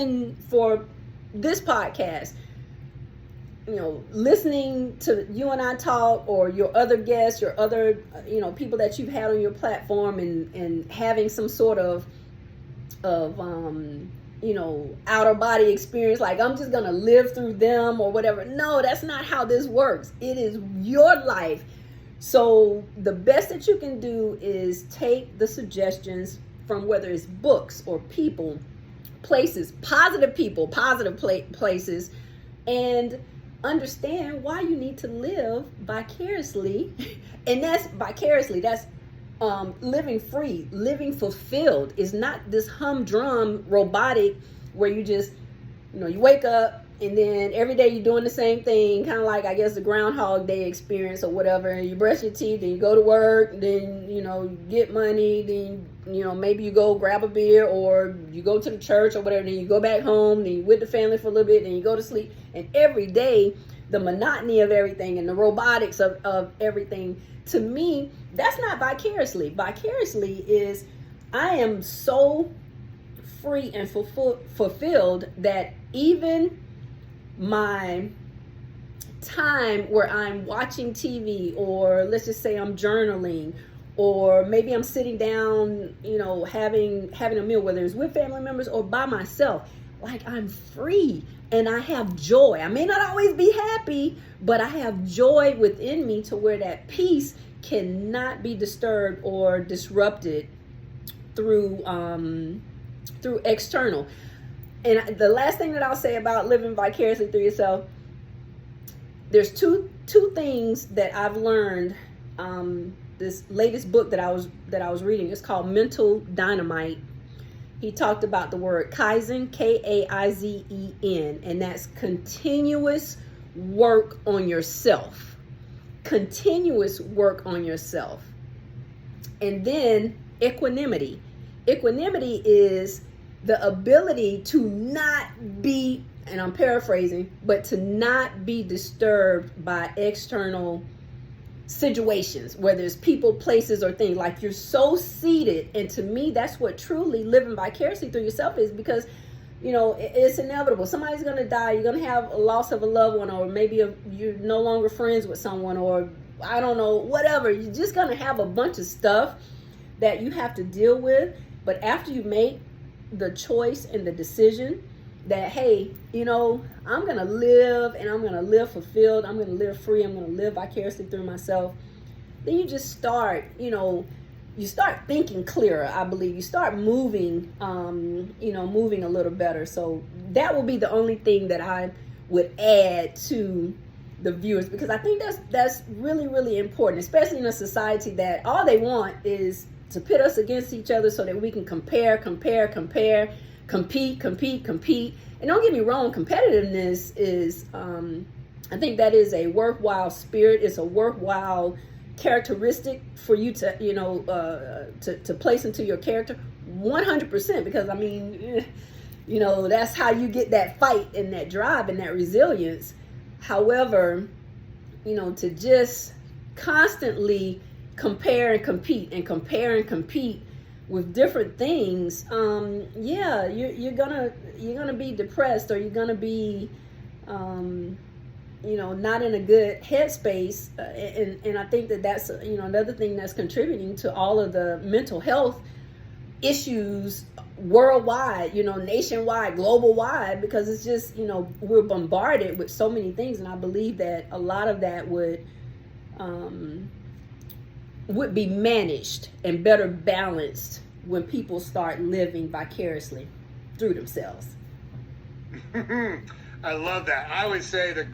And for this podcast, listening to you and I talk, or your other guests, your other, people that you've had on your platform, and having some sort of outer body experience, like I'm just gonna live through them or whatever. No, that's not how this works. It is your life. So the best that you can do is take the suggestions from, whether it's books or people, places, positive people, positive places, and understand why you need to live vicariously. And that's vicariously, that's living free, living fulfilled. Is not this humdrum robotic where you just, you wake up and then every day you're doing the same thing, kind of like, I guess, the Groundhog Day experience or whatever. And you brush your teeth, then you go to work, then, you get money, then, maybe you go grab a beer, or you go to the church or whatever, then you go back home, then you with the family for a little bit, then you go to sleep. And every day, the monotony of everything and the robotics of everything, to me, that's not vicariously. Vicariously is, I am so free and fulfilled that even my time where I'm watching TV, or let's just say I'm journaling, or maybe I'm sitting down, having a meal, whether it's with family members or by myself, like I'm free and I have joy. I may not always be happy, but I have joy within me, to where that peace cannot be disturbed or disrupted through external. And the last thing that I'll say about living vicariously through yourself, there's two things that I've learned. This latest book that I was reading is called Mental Dynamite. He talked about the word Kaizen, Kaizen, and that's continuous work on yourself. Continuous work on yourself. And then equanimity. Equanimity is the ability to not be, and I'm paraphrasing, but to not be disturbed by external situations, whether it's people, places, or things. Like, you're so seated. And to me, that's what truly living vicariously through yourself is, because it's inevitable. Somebody's going to die. You're going to have a loss of a loved one, or maybe you're no longer friends with someone, or I don't know, whatever. You're just going to have a bunch of stuff that you have to deal with. But after you make the choice and the decision that, hey, I'm going to live, and I'm going to live fulfilled, I'm going to live free, I'm going to live vicariously through myself, then you just start, you start thinking clearer, I believe. You start moving, moving a little better. So that will be the only thing that I would add to the viewers, because I think that's really, really important, especially in a society that all they want is to pit us against each other so that we can compare, compete. And don't get me wrong, competitiveness is, I think that is a worthwhile spirit. It's a worthwhile characteristic for you to, to place into your character 100%, because I mean, that's how you get that fight and that drive and that resilience. However, to just constantly compare and compete with different things, you're gonna be depressed, or you're gonna be not in a good headspace, and I think that's another thing that's contributing to all of the mental health issues worldwide, nationwide, global wide, because it's just, we're bombarded with so many things. And I believe that a lot of that would be managed and better balanced when people start living vicariously through themselves. I love that. I would say the